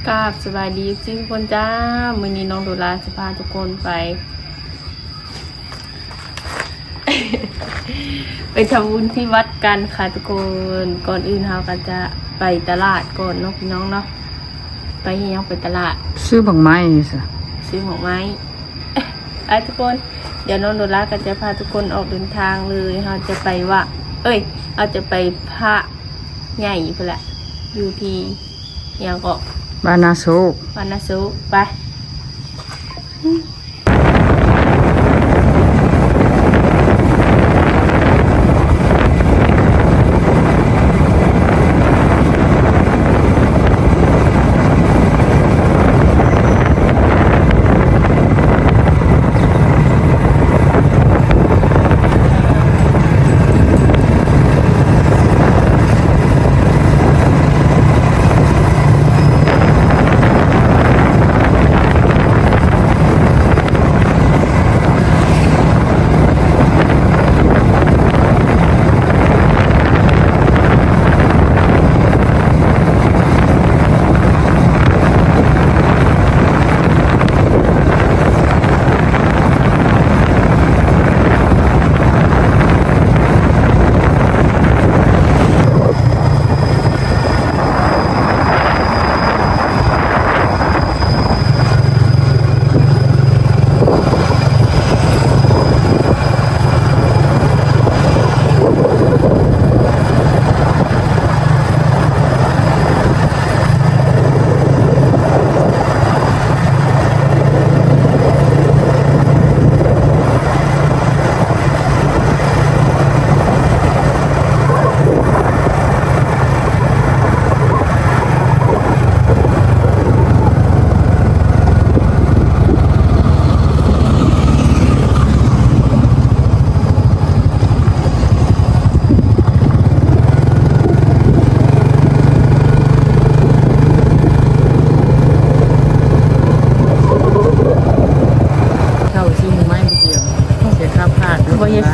กราบสบายดีทุกคนจ้ามื้อนี้น้องโดราจะพาทุกคนไป ไปทำบุญที่วัดกันค่ะทุกคนก่อนอื่นเราก็จะไปตลาดก่อนเนาะพี่น้องเนาะไปยังไปตลาดซื้อบังไม้สิซื้อหมอกไม้ ไอ้ทุกคนเดี๋ยวน้องโดราก็จะพาทุกคนออกเดินทางเลยเราจะไปว่าเราจะไปพระใหญ่ไปแหละอยู่ที่ยังก็บานาโซวานาสุไป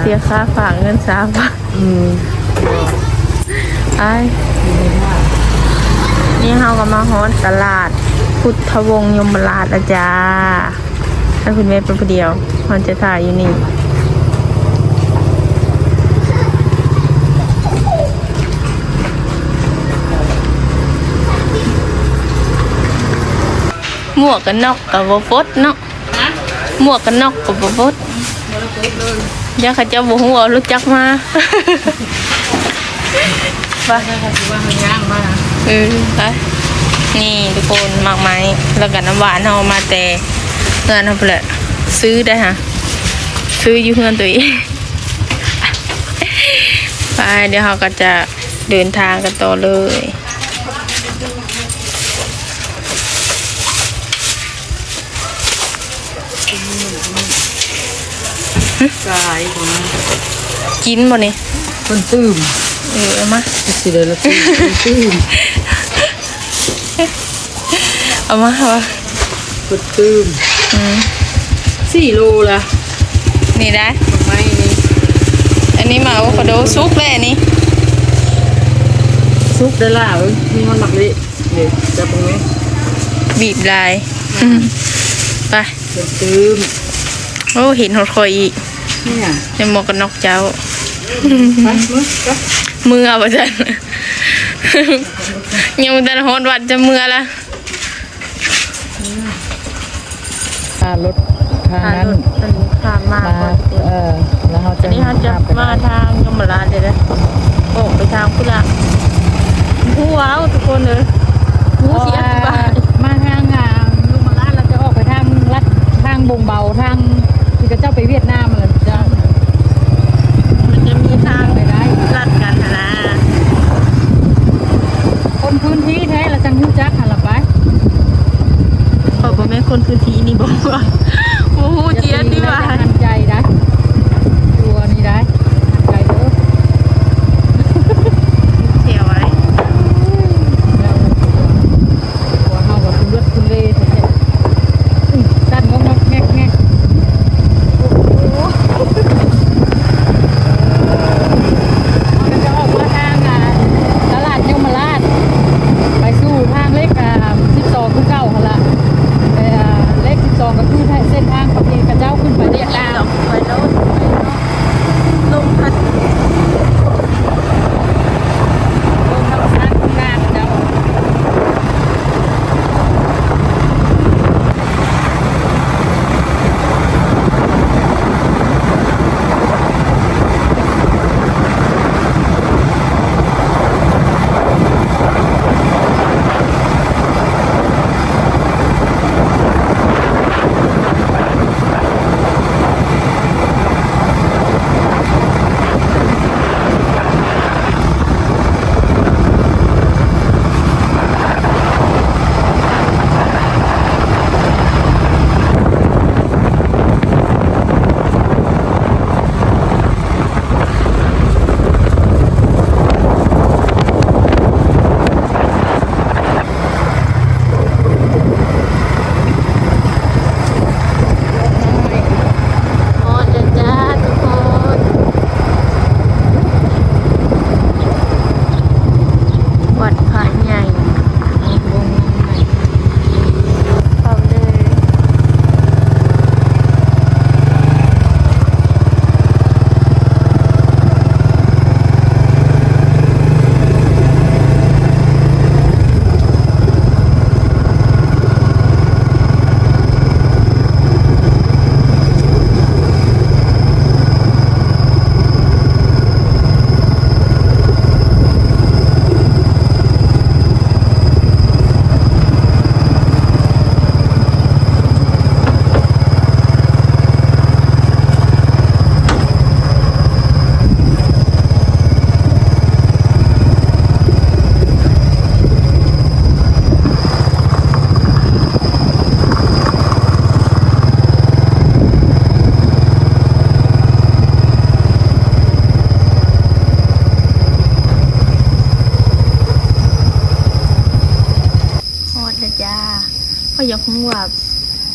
เสียค่าฝากเงิน3 บาทนี่เราก็มาฮอดตลาดพุทธวงศ์ยมราชนะจ๊ะถ้าคุณแม่เป็นคนเดียวมันจะถ่ายอยู่นี่หมวกกันน็อกกับบ่ฟดเนาะหมวกกันน็อกกับบ่ฟดย่าข้าเจ้าบุหัวรู้จักมาว่าว่ามันย่างมาไปนี่ทุกคนมากไม้แล้วกันน้ำหวานเอามาแต่เงินเอาไปเลยซื้อได้ฮะซื้ออยู่เงินตัวเองไปเดี๋ยวเราก็จะเดินทางกันต่อเลยกายของกินบ่นี่คนตื้มเอามาสิเลยละตื้มเอามาคนตื้ม4 โลละนี่ได้ไม่นี่อันนี้มาว่าคาโดซุกเลยอันนี้ซุกได้ล่ะมีมันหมักเลยเดี๋ยวจะตรงนี้บีบลายไปคนตื้มโอ้เห็นหดคอยอีกในหมวกกันน็อกเจ้ามือเอาไปจันยังแต่หดวัดจะมือละรถทางนั้นข้ามมาแล้วเขาจะนี่เขาจะมาทางยมราชเลยนะโอ้ไปทางพุทธะผู้ว้าวทุกคนเลยผู้เสียบาทมาทางยมราชเราจะออกไปทางลัดทางบงเบาทางที่เจ้าไปเวียดนามเลยเจ้ามันจะมีทางไปได้ลัดกันนะคนพื้นที่แท้เราจังหู้จักหันละไปขอบอกแม่คนพื้นที่นี่บอกว่าโอ้โหเจี๊ยบดีว่าทันใจได้ตัวนี้ได้ทันใจเด้อเที่ยวไว้หัวเฮากับคุณเลือดคุณเล่แท้สั้นงงแงกจะออกมาทางตลาดยมราชไปสู่ทางเลข12 เขาอยากรู้ว่า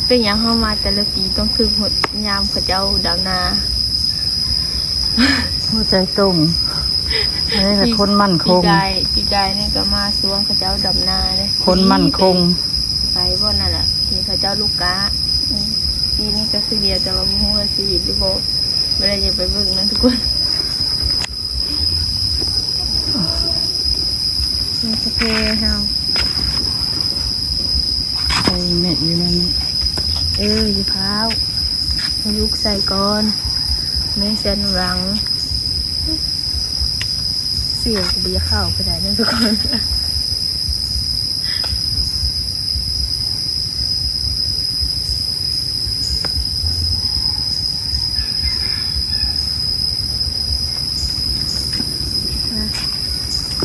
เป็นอย่างเข้ามาแต่ละปีต้องคือหดยามเขาเจ้าดำนา หัวใจตรงนี่ก็คนมั่นคง ปีกายนี่ก็มาสวงเขาเจ้าดำนาเลย คนมั่นคง ไปบ่นั่นแหละที่เขาเจ้าลูกกาปีนี้ก็คือเดียวแต่ว่าบ่ฮู้ว่าชีวิตหรือบ่ไม่ได้จะไปเบิ่งนะทุกคนนี่กาแฟเฮา ไอ้แม่อยู่นั่น อยู่พร้าวให้ลูกใส่ก่อนแม่เส้นหลังเสียงก็บ่อยากเข้าไปได้นะทุกคน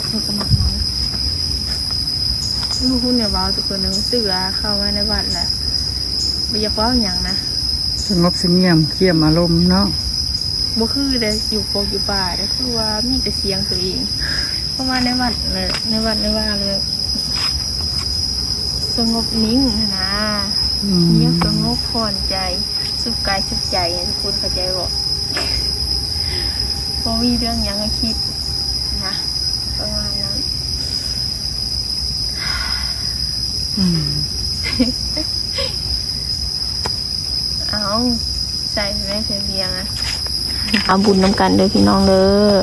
ให้กระหม่อมน้อยลูกคุณเนี่ยเบาทุกคนนึงเสือเข้ามาในวัดแหละไม่อยากเว่าอย่างนะ สงบเสงี่ยมเกี่ยมอารมณ์เนาะ บ่คือได้อยู่โปกอยู่ป่าได้คือว่ามีแต่เสียงตัวเองเพราะว่าในวัดเลยในวัดในว่าเลยสงบนิ่งนะเงียบสงบผ่อนใจสุขกายสุขใจทุกคนเข้าใจบ่บ่มีเรื่องหยังให้คิดนะประมาณนั้น เอาใส่แม่เสียงอ่ะเอาบุญน้ำกันเด้อพี่น้องเด้อ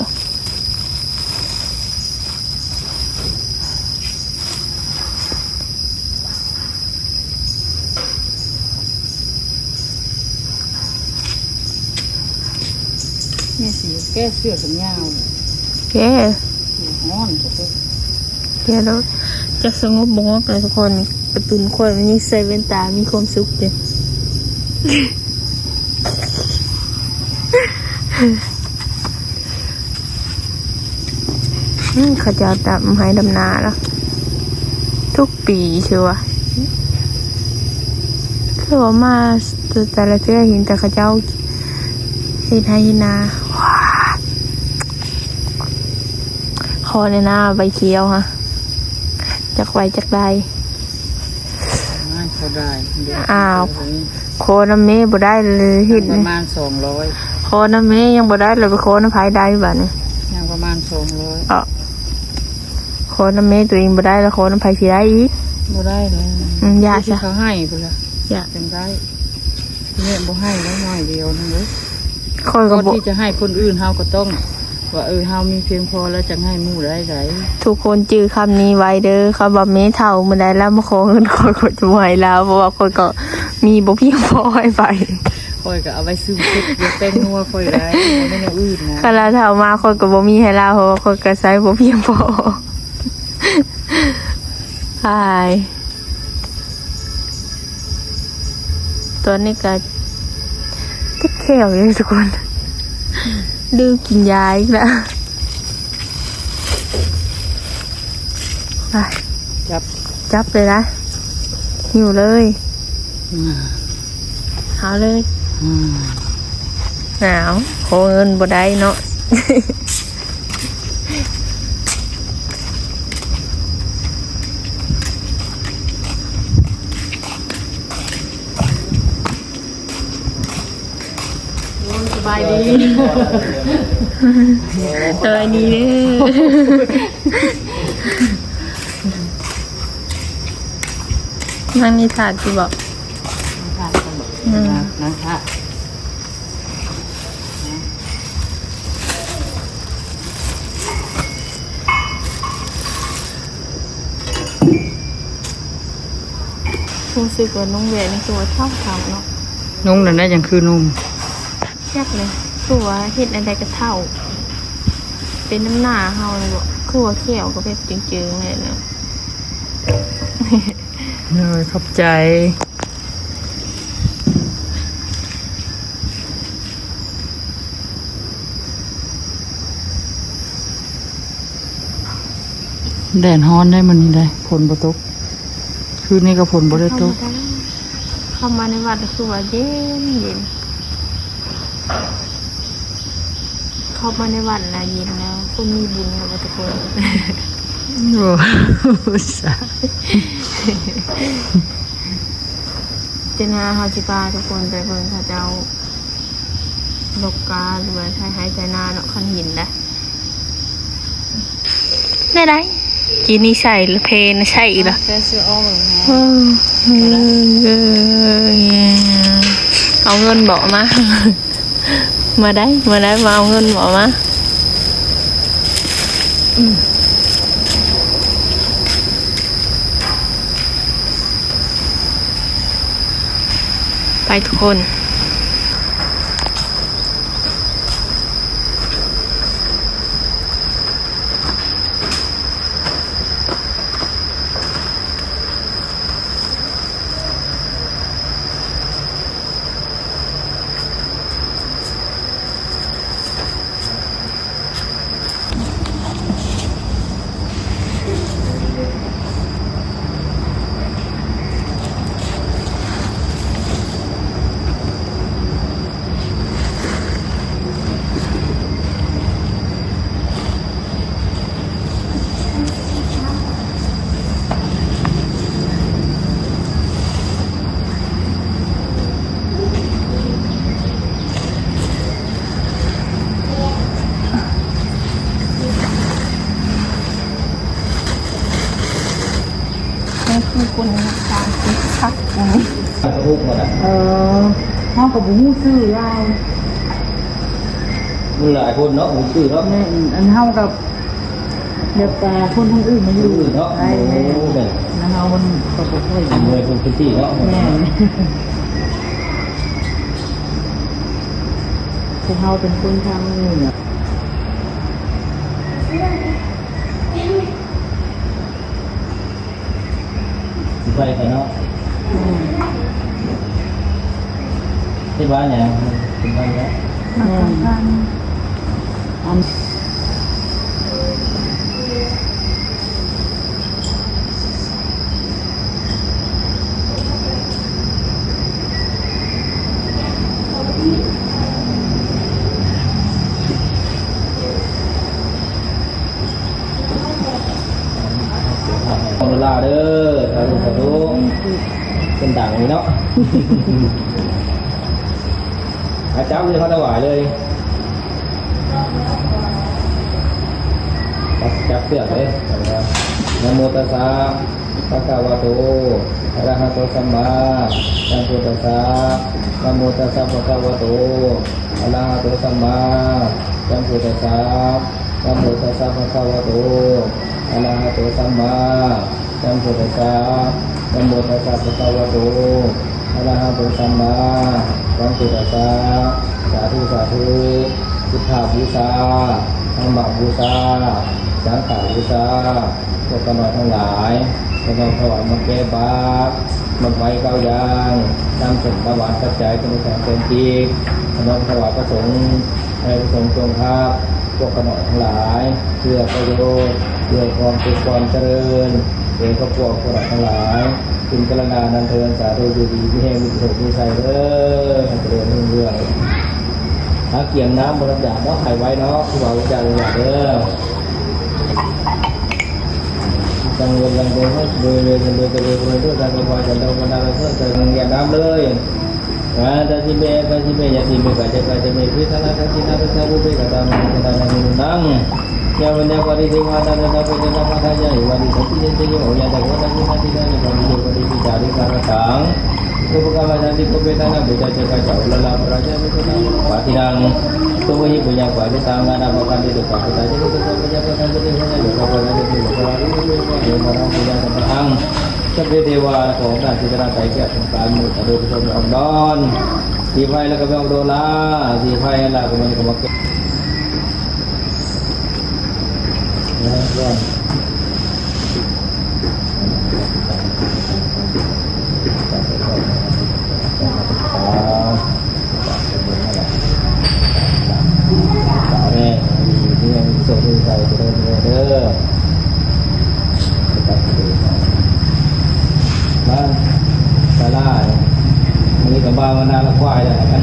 นี่สิแก้เสื้อกันยาว แก ม้อนก็เป็น แกแล้วจะสงบบ่งบเลยทุกคนประตุนคอยมันนี่ใส่เว้นตามีความสุขเด้เขาจะดำให้ดำนาแล้วทุกปีใช่ปะคือว่ามาแต่ละเทื่อเห็นแต่เขาเจ้าเฮ็ดให้นาว้าคอในหน้าใบเขียวฮะจากใบจากใด ง่ายเขาได้ อ้าว โคน้ำเมย์บ่ได้เลยเห็น ประมาณ200 โคน้ำเมย์ยังบ่ได้เลยไปโคน้ำไผ่ได้บ้านี่ ยังประมาณ200 โคน้ำเมย์ตัวเองบ่ได้แล้วโคน้ำไผ่สิได้อีก บ่ได้เลย ยาก ที่ จ้ะ เขาให้พุ่นล่ะ ยาก เป็นได้เนี่ยบ่ให้แล้วน้อยเดียวนึงเด้อ คอย ก็ ก็บ่ ที่จะให้คนอื่นเฮาก็ต้องว่าเฮามีเพียงพอแล้วจะให้หมู่ได้ได ทุกคนจื้อคำนี้ไว้เด้อคำว่าเมย์เท่ามื้อใดแล้วมาขอเงินคอยก็จะบ่ให้แล้วเพราะว่าคอยก็มีบ่เพียงพอให้ไป ค่อยก็เอาไว้ซื้อเพชรเดี๋ยวแป้งนัวค่อยได้ไม่ได้อื่นนะ คันละเท่ามาคอยก็บ่มีให้แล้วเพราะว่าคอยก็ใช้บ่เพียงพอหายตอนนี้ก็ติดแขวอยู่ทุกคนดื้อกินยาอีกแล้วไป จับเลยนะหิวเลยเอาเลยหนาวโคเงินบ่ได้เนาะ สบายดี นี่เด้อนั่งนิทานที่บอก นะคะ รู้สึกว่าน้องแหวนนี่ตัวเท่าเท่าเนาะ นุ่งนั่นได้ยังคือนุ่ม ยากเลยคือว่าเห็ดอะไรก็เท่า เป็นน้ำหนาเฮาเลยบอกคือว่าเขียวก็แบบจริงๆเลยเนาะ เลยขอบใจแดดฮ้อนได้มันนี่ได้ฝนบ่ตกคืนนี้ก็ฝนบ่ได้ตก เข้ามาในวัดก็คือว่าเย็นเย็นเข้ามาในวัดนะเย็นแล้วคนมีบุญแล้วทุกคน โอ้สา เจนาเฮาสิพาทุกคนไปเบิ่งเขาเจ้าลกกาหรือว่าใช้หายใจนาเนาะคันหินได้ได้กินนี่ใส่เพลนใช่อีกแล้ว แต่ซื้ออ้อมเหรอ เอาเงินบอกมา มาได้มาเอาเงินบอกมาไปทุกคนนี่คือคนการคิดคักอย่างนี้ ลูกหมดอ่ะ ห้องกับบุ้งซื้อยาว มันหลายคนเนาะผมชื่อเนาะ เนี่ยอันเท่ากับเด็กแต่คนทั้งอื่นมาอยู่ ชื่อเนาะ ไอ้ โอ้เนี่ย นะเฮามันก็บ่ค่อย เมืองคนพื้นที่เนาะ แม่พวกเฮาเป็นคนทางเหนือ ไปกันเนาะที่บ้านเนี่ยเป็นบ้านเนาะ อัน ขอบคุณลาเด้อสาธุสาธุเป็นต่างเลยเนาะอาเจ้าเลยเขาถวายเลยจับเสือกเลยนะโมตัสสะภะคะวะโตอะระหะโตสัมมาสัมพุทธัสสะนะโมตัสสะภะคะวะโตอะระหะโตสัมมาสัมพุทธัสสะนะโมตัสสะภะคะวะโตอะระหะโตสัมมาสัมพุทธัสสะนะโมตัสสะภะคะวะโตอะระหะโตสัมมาสัมพุทธัสสะสาธุสาธุพุทธาบูชาธรรมบูชาสังฆบูชาพวกกนอยทั้งหลายก็ต้องถวายมันแก้บาปมันไว้เก้าอย่างนำส่งถวายปัจจัยเป็นแสนเป็นจีกน้อมถวายพระสงฆ์ให้พระสงฆ์ทรงภาพพวกกนอยทั้งหลายเพื่อประโยชน์เพื่อความสุขความเจริญเพื่อครอบครัวกนอยทั้งหลายคุณกระนานันเทินสาธุดีที่แห่งวิสุทธิชัยเด้อเจริญรุ่งเรืองหาเกี่ยงน้ำบริจาคเนาะหายไว้เนาะผู้บ่าวจารุณาเด้อจังเวลาเดินให้เดินด้วยการไปจันทร์วันดาราเพื่อจะเงียบน้ำเลยแต่ที่เบยาที่เบก็จะมีพิธานาที่นาพิธาบุเบก็ตามพิธานาที่นั่งยาวันยาปฏิทินวันนั้นเราเป็นนักพัฒนาอยู่วันที่สักที่จะอยู่อย่างแต่ว่าที่นั่นที่นั่นในวันที่อยู่วันที่พิจารณาต่างทุกการวันที่ก็เป็นนักบุญจะกระจายละลาประชาชนเป็นปฏิดังตัวนี้punya kuasa tangan apa kan di depan kita jadi kita punya kuasa jadi hanya dua kuasa jadi dua yang orang punya tentang sebagai dewaของท่านที่จะไปแก้สงครามมุสลิมชนอัลลอฮ์ที่ไปแล้วก็ไม่เอาโดลาที่ไปแล้วก็มันก็มาเก็บนะส่งที่ใส่เดินเด้อบ้านซาร่านี่กับบ้านนาละควายเลยนะ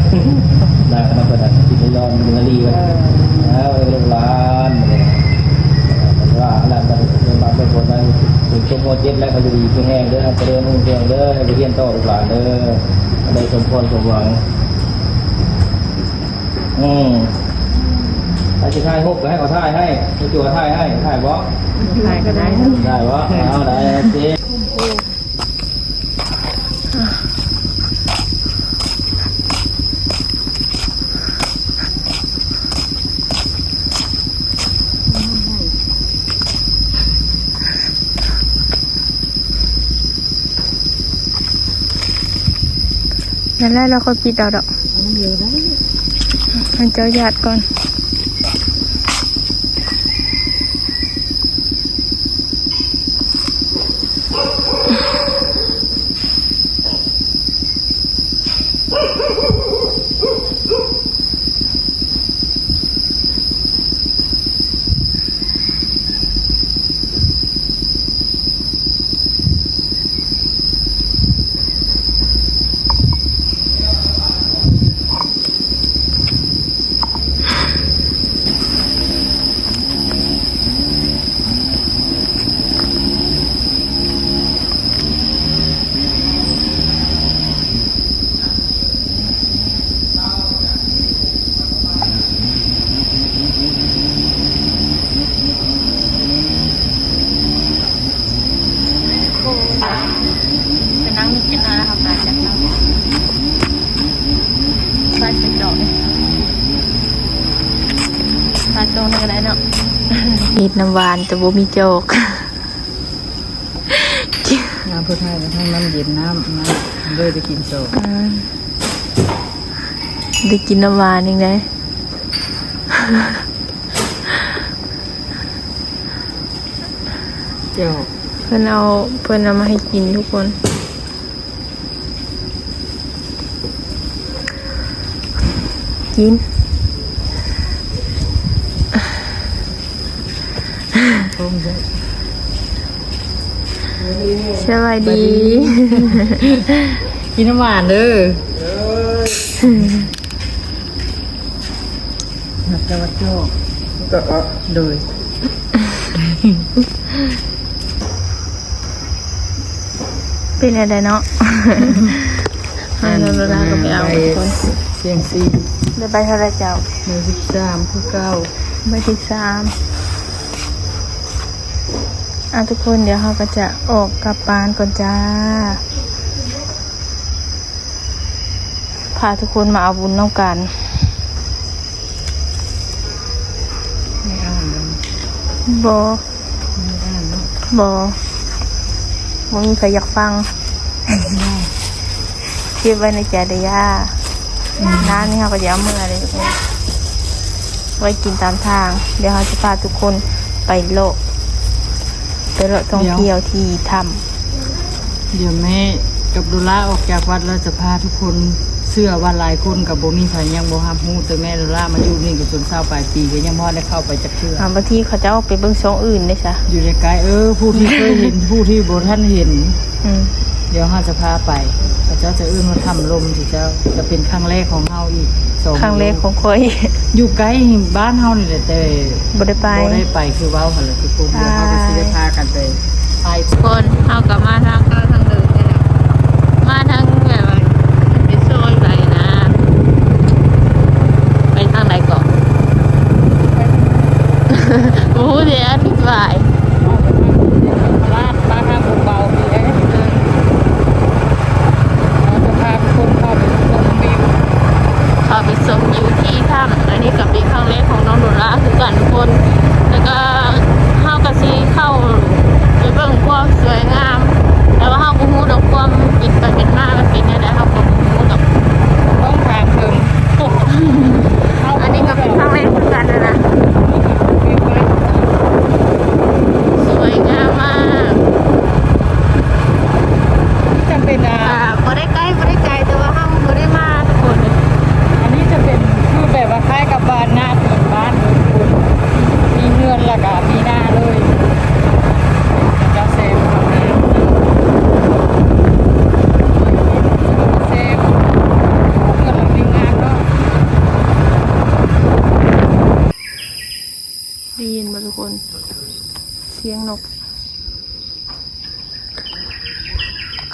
นาคณะประดับจิตยอนมินาลีกันแล้วเรื่องร้านว่าอะไรกันเป็นมาเป็นคนนั้น ถึงชั่วโมง7แล้วเขาอยู่อีกแห้งเด้อเจริญรุ่งเรืองเด้อให้ไปเรียนต่อลูกหลานเด้อได้สมพรสมหวังถ้าจะถ่าย6ก็ให้เขาถ่ายให้ให้จั่วถ่ายให้ถ่ายบ่ ถ่ายก็ได้ ได้บ่เอาได้เจ๊ นั่นแหละเราก็ปิดเอาดอก เดียวได้ ให้เจ้าญาติก่อนจะนั่งนึกกันนะครับมาจากเราบ้านเป็นดอกบ้านโตนั่นก็ได้เนาะมีน้ำหวานแต่บ่มีโจก น้ำพุทธายกับทั้งน้ำเย็นน้ำเลยจะกินโซ่ ได้กินน้ำหวานยังไง เจ้า เพื่อนเอามาให้กินทุกคนกิน พงจะ สวัสดี กินน้ำหวานเด้อนักเจ้าวัดโจ้โดย เป็นอะไรเนาะให้เราลาก็ไปเอาทุกคน เสียงซี ได้ไปเท่าไรเจ้า เบอร์13ผู้เก้า ใบที่3ทุกคนเดี๋ยวเราก็จะออกกลับบ้านก่อนจ้าพาทุกคนมาเอาบุญน้องกัน ไม่อ่านเลย บอ ไม่อ่านเนาะ บอบ่มีใครอยากฟังเก็บไว้ในใจเดีย่าน้ำนี่เราก็จะเอาเมื่อเลยทุกคนไว้กินตามทาง เดี๋ยวเราจะพาทุกคนไปโลกท่องเที่ยวที่ถ้ เดี๋ยวแม่กับดูล่าออกจากวัดแล้วจะพาทุกคนเชื่อว่าหลายคนกับโบมีไผยังโบฮับฮู้แต่แม่ดูล่ามาอยู่นี่กับจนเศร้าปลายปีก็ยังพอได้เข้าไปจักเชื่อ ำบางทีเขาจะเอาไปเบิ่งช่องอื่นได้จ้ะ อยู่ในไกลผู้ที่เคยเห็น ผู้ที่โบท่านเห็น อืม เดี๋ยวเฮาจะพาไปพระเจ้าจะมาทำลมสิเจ้าจะเป็นครั้งแรกของเฮาอีกครั้งแรกของคอย อยู่ใกล้บ้านเฮานี่แหละแต่ บ่ได้ไป บ่ได้ไปคือเว้าหั่นแหละทุกคนเดี๋ยวเฮาก็สิได้พากันไป ทุกคนเอากลับมาทางเดินนี่แหละมาทางแบบว่าเป็นซอยไปนะ ไปทางไหนก่อนโอ้โหเดี๋ยวอธิบาย บ้านทางเบาๆนี่เองเราจะพาทุกคนเข้าไปชมวิว เขาไปส่งอยู่ที่ถ้ำอันนี้กับเป็นครั้งแรกของน้องโดราคือกันทุกคน แล้วก็เข้ากับซีเข้าไปเบิ่งพวกสวยงาม แล้วว่าเข้า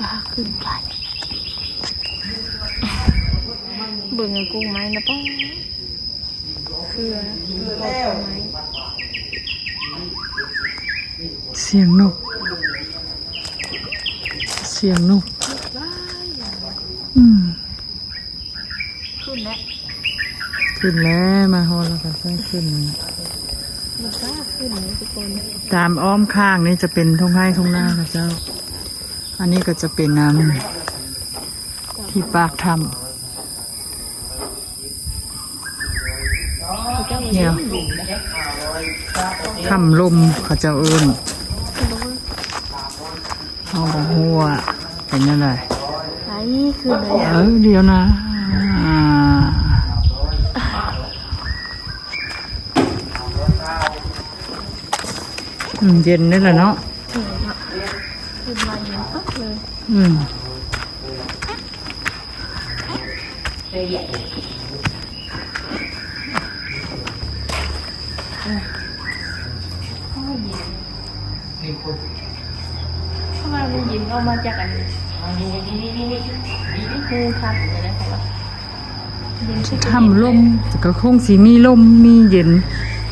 กล้าขึ้นไปเบิ่งกุ้งไม้นะป้องคือไม้ เสียงนกขึ้นแล้ว ขึ้นแล้วมาฮอแล้วก็ค่อยขึ้นนั่นน่ะ มันกล้าขึ้นเลยทุกคน ตามอ้อมข้างนี่จะเป็นทุ่งไร่ทุ่งนาค่ะเจ้า อันนี้ก็จะเป็นน้ำที่ปากถ้ำเนี่ยถ้ำลมเขาเจ้าเอิ้นเอาบอกหัวเป็นยังไง ไอ้ขึ้นเลย เดี๋ยวนะเย็นนี่แหละเนาะ ขึ้นมาเย็นปั๊บเลย ทำไมมันยินออกมาจากอันนี้คือคักเลยนะคะ ถ้ำลมก็คงสีมีลมมีเย็น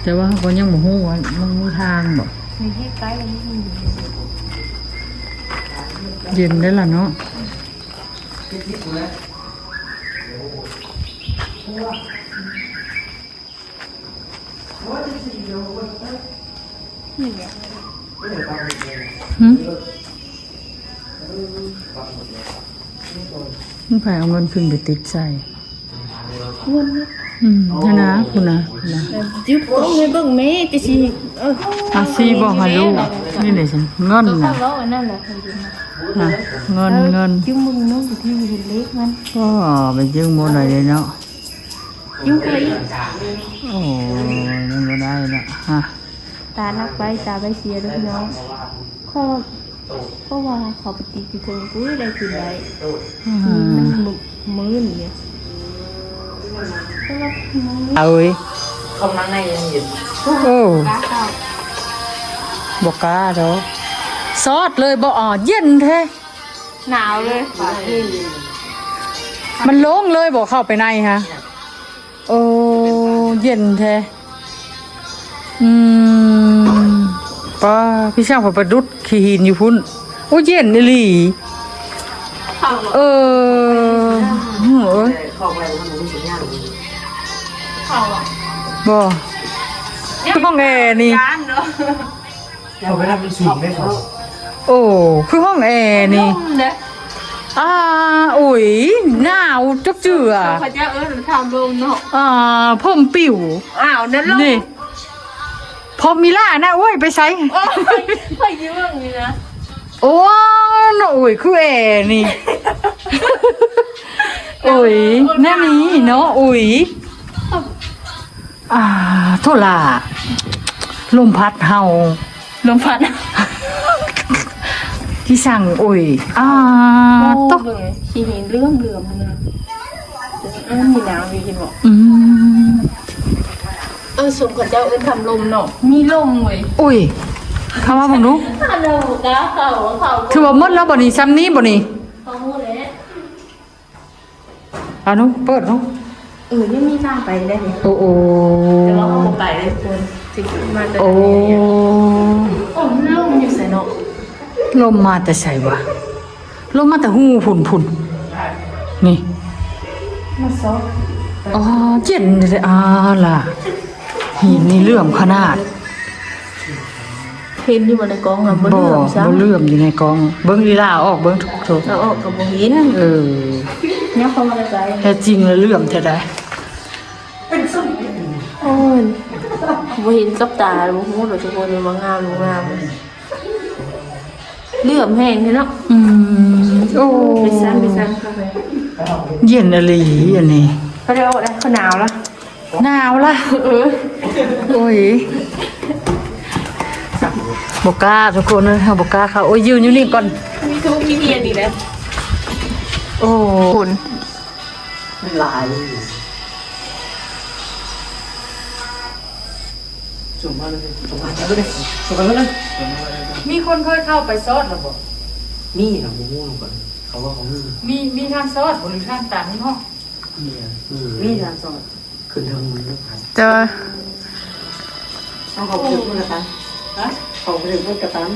แต่ว่าก็ยังบ่ฮู้ว่ามันมีทางบ่ มีที่ใกล้แล้วนี่มันอยู่ เย็นได้ล่ะเนาะมึงไปเอาเงินขึ้นไปติดใส่ เงินนะ นะคุณนะ ยุบโอ้ยเบิ่งแม่จะสิอาซีบอกให้ลูกนี่เลยฉันเงิน ก็ นะ เข้าอันนั้นแหละคนยิน นะเงิน จิ้มมึงน้องอยู่ที่เห็นเล็กมัน ก็ไปยืมโมไหนเลยเนาะ จิ้มไป โอ้นั่นก็ได้ละฮะ ตานักไปตาไปเสียด้วยน้องเพราะว่าเขาปฏิกิริยากูได้กินได้มันมื้อนี่ก็มื้อ เอาเว้ย không nắng nay nhìn โอ้ กาข้าว บอกกล้าเด้อซอสเลยบ่อ๋อเย็นแท้ หนาวเลย มันโล่งเลยบอกเข้าไปในฮะโอ้เย็นแท้ป้าพี่ช่างพอประดุดขี้หินอยู่พุ่นโอ้เย็นอีหลี ข้าว เออเอ้ย không ai cũng muốn chỉ nhau ข้าวอ่ะ บ่คือห้องแอร์นี่ ร้านเนาะ không phải làm cái gì đấy không โอ้คือห้องแอร์นี่ เด้อ อุ้ยหนาวจักเจือ เขาจะทำลงเนาะ ผมปิ่ว อ้าวนั่นลง นี่พอมีล่านะโอ้ยไปใช้ โอ้ยเฮ้ยยืมนี่นะ โอ้น่ะโอ้ยคือแอร์นี่โอ้ยแน่นี้เนาะโอ้ยโทษล่ะลมพัดเฮา ลมพัด ที่สั่งโอ้ยตก ขี้เห็นเรื่องเลยมีหนาวมีกินบอกสมกับเจ้าทำลมเนาะมีลมเว้ย โอ้ยคำว่าผมรู้ ฮัลโหลกะเขา ถือว่าหมดแล้วบ่นี่ซ้ำนี้บ่นี่ เขาพูดเลย เอานุเปิดนุ ยังมีหน้าไปได้เลย โอ้ แต่ว่าเขาไปเลยคนสิมาแต่ โอ้ ลมอยู่ใส่เนาะ ลมมาแต่ใส่วะลมมาแต่หูพุ่นนี่ มาซอก เย็นเลยล่ะหินนี่เลื่อมขนาด เห็นอยู่บนในกองอ่ะบน บ่ เรื่องซ้ำ เลื่อมอยู่ในกองเบิ้งลีลาออกเบิ้งทุก เราออกกับบ่เห็น เนี่ยเขามาได้ใจ แท้จริงแล้วเลื่อมแท้ได้ โอ้ยบ่เห็นกับตาบ่ฮู้ดอกทุกคนว่างามเลื่อมแห้งนี่เนาะ โอ้ ไปซ้ำเข้าไป เย็นอะไรอันนี้ เขาได้เอาได้เขาหนาวละ หนาวล่ะโอ้ยบกล้าทุกคนเลยบกล้าค่ะโอ้ยยืนอยู่นี่ก่อน มีทุกมีเพียนอีกแล้ว โอ้คุณ lại chụp vào đây chụp vào đây มีคนเคยเข้าไปซอดหรือเปล่า นี่เหรอผมง่วงก่อนเขาว่าเขามี มีทางซอดบ่หรือทางตันเนาะ นี่ทางสอดขึ้นทางมือแล้วครับ แต่ว่า เอาเขาไปถึงมือกระตัน ฮะ เขาไปถึงมือกระตัน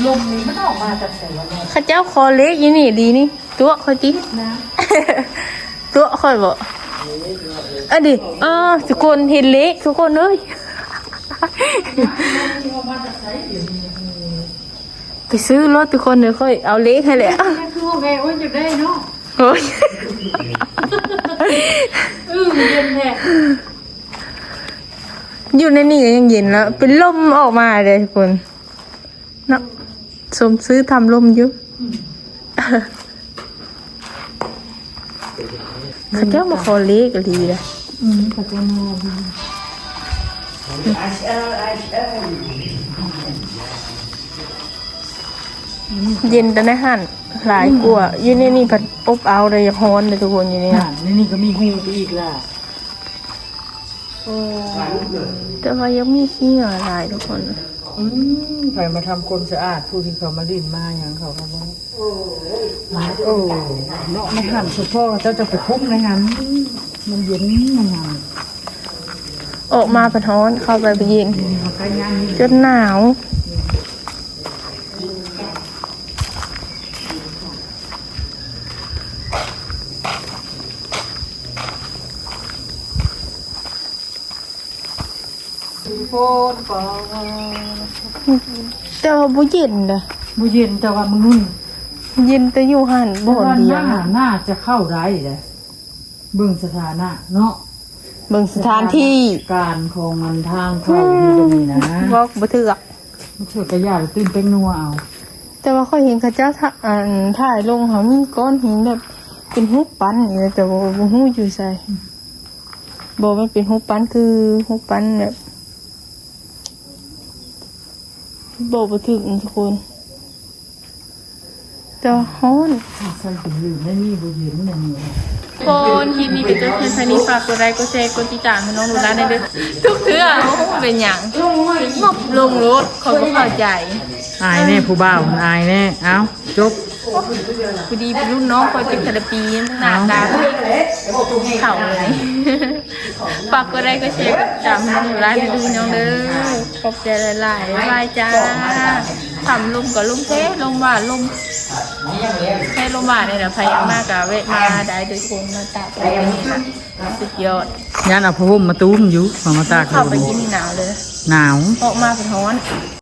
ลมนี่มันออกมาจากไสวะเนี่ย ข้าเจ้าคอเล็กอยู่นี่ดีนี่ตัวคอยติ นะ ตัวคอยบอกอ่ะดิทุกคนเห็นเล็กทุกคนเอ้ย ที่ออกมาจากไสเดี๋ยวนี้ ไปซื้อรถทุกคนเดี๋ยวค่อยเอาเล็กให้แหละ นั่นคือว่าแม่โอ้ยจะได้เนาะ โอ้ย เย็นแท้ อยู่ในนี่ก็ยังเย็นแล้ว เป็นลมออกมาเลยทุกคนเนาะสมซื้อทำลมอยู่เขาเจ้ามาขอเล็กกันดีเลย ปัจจุบัน เย็นแต่ในหันหลายกว่าอยู่ในนี่ผัดอบเอาเลยอยากฮ้อนเลยทุกคนอยู่นี่ นี่ก็มีหูไปอีกล่ะ แต่ว่ายังมีขี้เหงื่อหลายทุกคน ใครมาทำคนสะอาดผู้ที่เขามาลิ้นมาอย่างเขาบอกโอ้เนาะในหันสุดพ่อเจ้าจะไปคุ้มในหันมันเย็นในหัน ออกมาผัดฮ้อนเข้าไปเย็น เขาใกล้งานนี้ จนหนาว โฟนก็ แต่ว่าบ่เย็นเลย มือเย็นแต่ว่ามึงนุ่น เย็นแต่อยู่หันบ่อนเดียว น่าจะเข้าได้เลยเบิ่งสถานะเนาะ เบิ่งสถานที่ การของมันทางเข้าดีตรงนี้นะ บอกบ่ถือ มันเถื่อกระยาตื่นเต้นนัวเอา แต่ว่าเขาเห็นเขาเจ้าถ่ายลงเขามีก้อนหินแบบเป็นหูปปั้นนี่แหละแต่ว่าบ่ฮู้อยู่ไสบ่มันเป็นหูปปั้นคือหูปปั้นแบบบ่ถึงทุกคนแต่ว่าฮ้อน ใส่ถุงมือไม่มีบุญเห็นนั่นนี่ คนคลิปนี้ก็จะเพียงเท่านี้ฝากกดไลค์กดแชร์กดติดตามให้น้องดูแลได้ด้วยทุกเทื่อโอ้โหเป็นหยังงบลงรถเขาก็เข้าใจ อายแน่ผู้บ่าวอายแน่เอ้าจบ พอดีเป็นรุ่นน้องคอยเป็นเทเลปีหน้าตาเข่าเลยฝากกดไลค์กดแชร์กดติดตามให้น้องดูแลได้ด้วยน้องเด้อขอบใจหลายๆบ๊ายบายจ้าทำลมกับลมเทลมหวานลมแค่ลมหวานเนี่ยนะพยายามมากกับเวทมาได้โดยคนมาตากไปค่ะสุดยอด ยันเอาผ้าห่มมาตุ้มอยู่มาตาก เข้าไปกินนี่หนาวเลย หนาว ออกมาเป็นร้อน